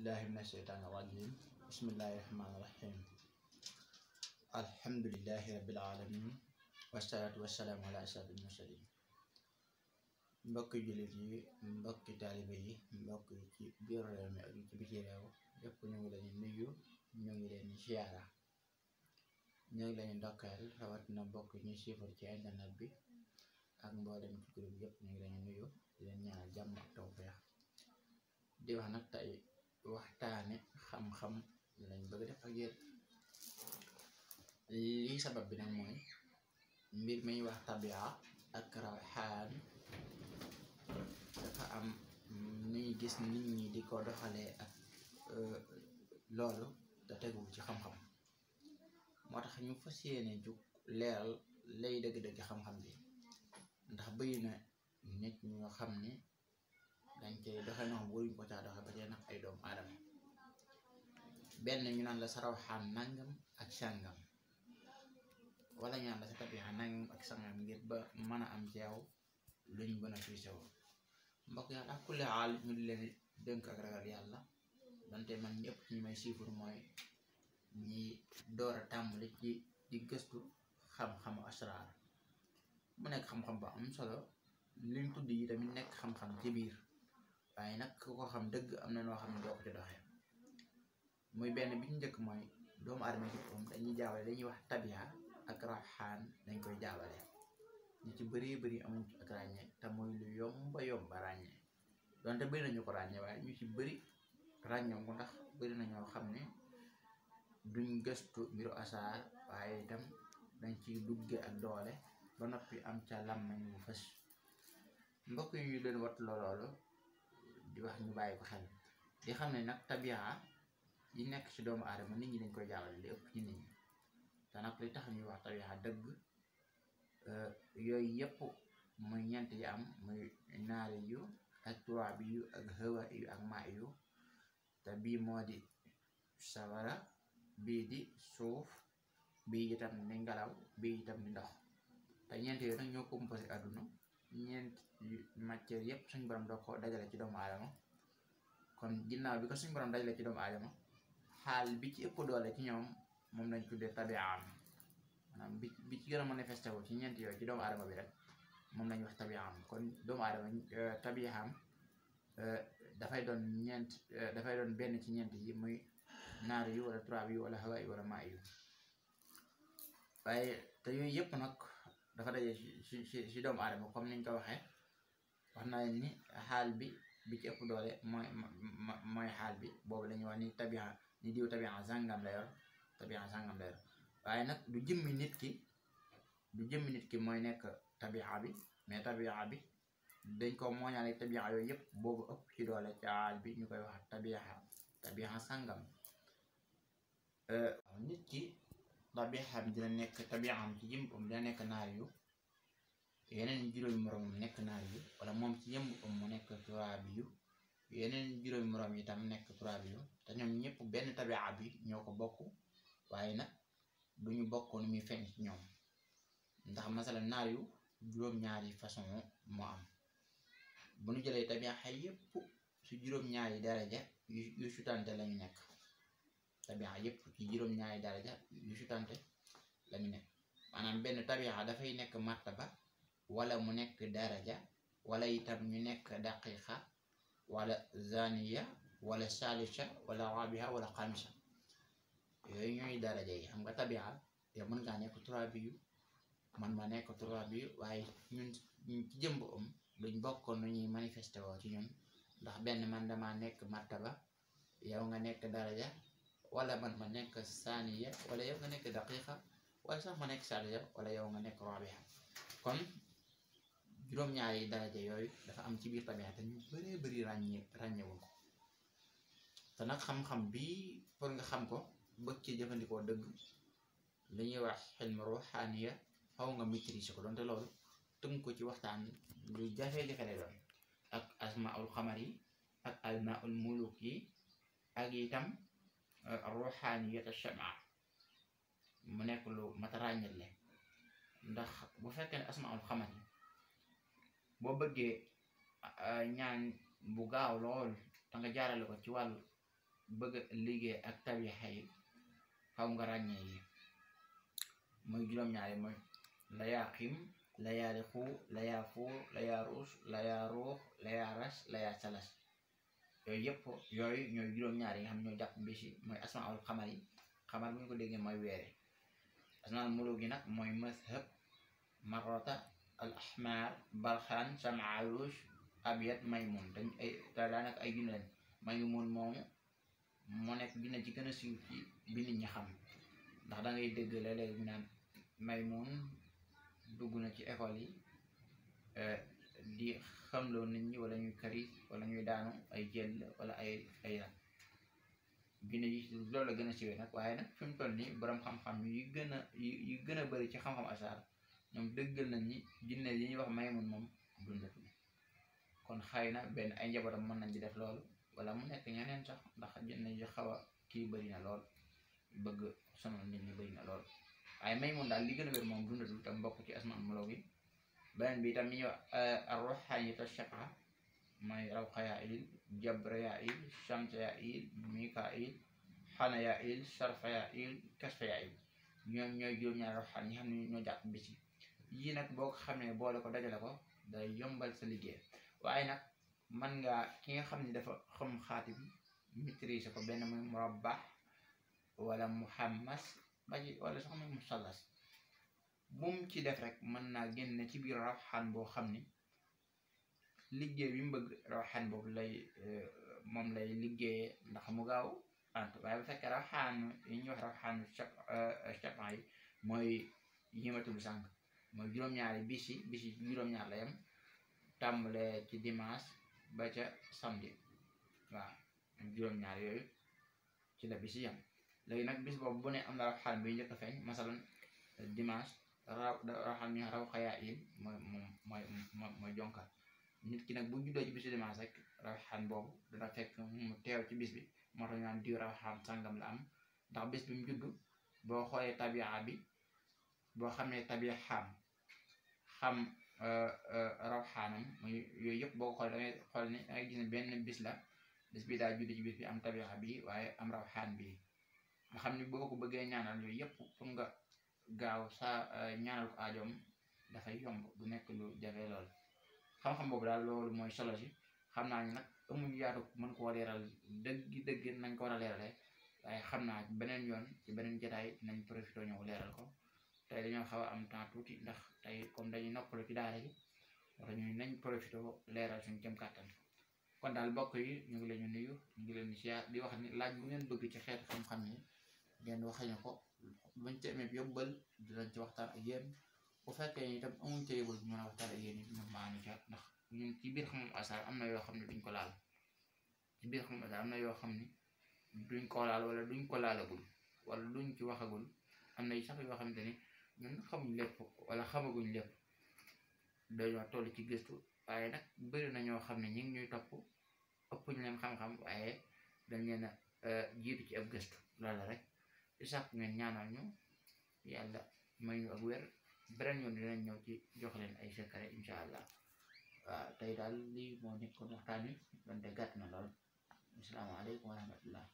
billahi mina sheytaani rajim bismillahi rahmaani rahim alhamdulillahi rabbil alamin wasalaatu wasalaamu ala ashrafil mursalin mbokki jullit yi mbokki taalibe yi mbokk ci biir réew mi ak ci biti réew yépp ñu ngi leen nuyu ñu ngi leen ziyaara ñu ngi leen ndokkeel rawatina mbokk ñuy siifar ci internet bi ak mboolem ci groupe yépp ñu ngi leen nuyu di leen ñaanal jàmm ak tawfeex di wax nag tey waxtaane xam-xam lañ bëgg def ak yéen lii sabab bi nag mooy mbir mi ñuy wax tabia ak rawxaan dafa am nuy gis nit ñi di ko doxalee ak loolu da tegu ci xam-xam moo tax ñu fas yéene jug leeral lay dëgg-dëgg xam-xam bi ndax bëri na nit ñoo xam ne dañ koy doxe no xam waruñ ko caa doxe ba tey nag ay doomu aadama benn ñu naan la sa rawxaan nangam ak sàngam wala ñu naan la sa tabia nangam ak sàngam ngir ba mën a am ci yow luñ bénéfice wu mbokk yi ak kulli xaal ñu di leen dënk ak ragal yàlla donte man ñëpp ñu may siifur mooy ñi door a tàmbali ci di gëstu xam-xamu asraar mu nekk xam-xam ba am solo liñ tudd yi tamit nekk xam-xam ci biir waaye nag ku ko xam dëgg am na noo xam ne doo ko ci doxee muy benn bi ñu njëkk mooy doomu aadama ci moom dañuy jaawale dañuy wax tabia ak rawxaan dañ koy jaawale ñu ci bëri amuñ ci ak ràññee te muy lu yomba ràññee donte bëri nañu ko ràññee waaye ñu ci bëri ràññew ko ndax bëri na ñoo xam ne duñ gëstu mbiru asaar waaye itam dañ ciy dugge ak doole ba noppi am ca làmmañ bu fës mbokk yi ñu leen wat loolu di wax ñu bàyyi ko xel di xam ne nag tabia yi nekk ci doomu aadama nit ñi dañ koy jaawale li ëpp ci nit ñi te nag li tax ñuy wax tabia dëgg yooyu yëpp muy ñeent yi am muy naari yu ak turaabi yu ak hawa yu ak maa yu te bii moo di sawara bii di suuf bii itam di ngelaw bii itam di ndox te ñeent yooyu nag ñoo composé àdduna ñeent matière yëpp suñ borom doo ko dajale ci doomu aadama kon ginnaaw bi ko suñ borom dajale ci doomu aadama xaal bi ci ëpp doole ci ñoom moom lañ tuddee tabiaam maanaam bi ci gën a manifesté wu ci ñeent yooyu ci doomu aadama bi rek moom lañ wax tabiaam kon doomu aadama tabiaam dafay doon benn ci ñeent yi muy naar yu wala turaab yu wala hawa yu wala maa yu waaye te yooyu yëpp nag dafa daje ci doomu aadama comme niñ ko waxee wax naa leen ni xaal bi ci ëpp doole mooy xaal bi boobu la ñuy wax ni tabia ni diw tabia sàngam la yor waaye nag du jëmmi nit ki mooy nekk tabia bi mais tabia bi dañ ko mooñaale tabia yooyu yëpp boobu ëpp ci doole ci xaal bi ñu koy wax tabia sàngam nit ki tabiaam dina nekk tabiaam ci jëm dina nekk naar yu yeneen juróomi moroom nekk naar yu wala moom ci yëmb mu nekk turaabi yu yeneen juróomi moroom itam nekk turaabi yu te ñoom ñëpp benn tabia bi ñoo ko bokk waaye nag duñu bokk nu muy feeñ ci ñoom ndax masala naar yu juróom-ñaari façon moo am bu ñu jëlee tabia yëpp ci juróom-ñaari daraja yu sutante lañu nekk tabia yëpp ci juróom-ñaari daraja yu sutante lañu nekk maanaam benn tabia dafay nekk martaba wala mu nekk daraja wala itam ñu nekk daqiqa wala zaniya wala salisha wala rabiha wala xamisa yooyu ñooy daraja yi xam nga tabia yow mën ngaa nekk turaabi yu man ma nekk turaabi yu waaye ñun ci jëmb duñ bokk nu ñuy manifesté woo ci ñun ndax benn man dama nekk martaba yow nga nekk daraja wala man ma nekk saniya wala yow nga nekk daqiqa wala sax ma nekk salisha wala yow nga nekk rabiha kon juróom-ñaari daraja yooyu dafa am ci biir tabia te ñu bëri ràññewul ko te nag xam-xam bi pour nga xam ko bëgg ci jëfandikoo dëgg li ñuy wax xilm ruhaniya xaw nga maîtriser ko donte loolu tënk ko ci waxtaan lu jafe-jafe lay doon ak asmaul xamar yi ak almaul muluk yi ak itam ruhaniyat ash-shama mu nekk lu mat a ràññale ndax bu fekkee ne asmaul xamar yi boo bëggee ñaan bu gaaw lool te nga jaarale ko ci wàllu bëgg liggéey ak tabixa yi xaw nga ràññee yi muy juróom-ñaari mooy la yaa xim la yaa liqu la yaa fuur la yaa ruus la yaa ruux la yaa ras la yaa salas yooyu yëpp yooyu ñooy juróom-ñaari yi nga xam ne ñoo jàpp bis yi mooy asmaul xamar yi xamar bu ñu ko déggee mooy weere asmaul muluk yi nag mooy mazhab marota al ahmar balxaan samaarush abiyat maymun dañ ay daanaka ay junne leen maymun moomu moo nekk dina ci gën a siiw ci bi nit ñi xam ndax da ngay dégg léeg-léeg ñu naan maymun dugg na ci école yi di xamloo nit ñi wala ñuy karis wala ñuy daanu ay jël wala ay ran junne yi loolu la gën a siiwee nag waaye nag fi mu toll nii borom xam-xam yu gën a bëri ci xam-xam asaar ñoom dëggal nañ ni jinne yi ñuy wax maymun moom dundatul kon xëy na benn ay njabootam mën nañ di def loolu wala mu nekk ñeneen sax ndax jinne yi xaw a kii bëri na lool bëgg sonal nit ñi bëri na lool waaye maymun daal li gën a wér moom dundatul tam bokk ci asmaan muloo gi beneen bi itam ñuy wax arruhaniyatu shaqa mooy rawxayail jabrayail shamsayail mikail xanayail sarfayail kasfayail ñoom ñooy juróom-ñaari rawxaan yi xam ne ñoo jàpp bis yi yii nag boo ko xamee boole ko dajale ko day yombal sa liggéey waaye nag man ngaa ki nga xam ne dafa xam xaatim maîtriser ko benn muy murabbah wala muhammas ba ci wala sax muy musallas bum ci def rek mën naa génne ci biir rawxaan boo xam ni liggéey bi mu bëgg rawxaan boobu moom lay liggéeyee ndax mu gaaw ant waaye bu fekkee rawxaan yi ñuy wax rawxaanu chapan yi mooy yimatul sànq mooy juróom-ñaari bis yi juróom-ñaar la yem tàmbalee ci dimanche ba ca samedi waaw juróom-ñaar yooyu ci la bis yi yem léegi nag bis boobu bu ne am na rawxaan bi njëkk a feeñ masalan dimanche rawxaan mi raw xayaa il mooy jonkal nit ki nag bu juddoo ci bisu dimanche rek rawxaan boobu dana fekk mu teew ci bis bi moo tax ñu naan diw rawxaan sàngam la am ndax bis bi mu juddu boo xoolee tabia bi boo xamee tabia xam rawxaanam muy yooyu yëpp boo ko xoolee dangay xool ni dangay gis ne benn bis la bis bi daa judd ci bis bi am tabia bi waaye am rawxaan bi nga xam ni boo ko bëggee ñaanal yooyu yëpp pour nga gaaw sa ñaanal ko aajoom dafay yomb du nekk lu jafe lool xam-xam boobu daal loolu mooy solo si xam naa ni nag amuñu yaatu mën koo leeral dëgg nañ ko war a leeralee waaye xam naa beneen yoon ci beneen jotaay nañ profité ñëw leeral ko tey dañoo xaw a am temps tuuti ndax tey comme dañuy noppalu ci daara ji wala ñu nañ profité leeral suñu jëm kàttan kon daal mbokk yi ñu ngi leen di nuyu ñu ngi leen di siyaar di wax ni laaj bu ngeen bëgg ci xeetu xam-xam yi ngeen waxee ñu ko buñ ci amee yóbbal dinañ ci waxtaan ak yéen bu fekkee ni itam amuñ ci yóbbal bu mën a waxtaan ak yéen it ñu maanu ca ndax ñun ci biir xam-xam asaar am na yoo xam ne duñ ko laal ci biir xam-xam asaar am na yoo xam ne duñ ko laal wala duñ ko laalagul wala duñ ci waxagul am na sax yoo xamante ni ñun xamuñ lépp wala xamaguñ lépp dañoo toll ci gëstu waaye nag bëri na ñoo xam ne ñi ngi ñuy topp ëpp ñu leen xam-xam waaye dañ leen a jiitu ci ab gëstu loolu rek di sax ngeen ñaanal ñu yàlla may ñu ak wér beneen yoon dinañ ñëw ci jox leen ay secret incha allah waaw tey daal lii moo nekkoon waxtaan wi donte gàtt na lool asalaamaaleykum wa rahmatullah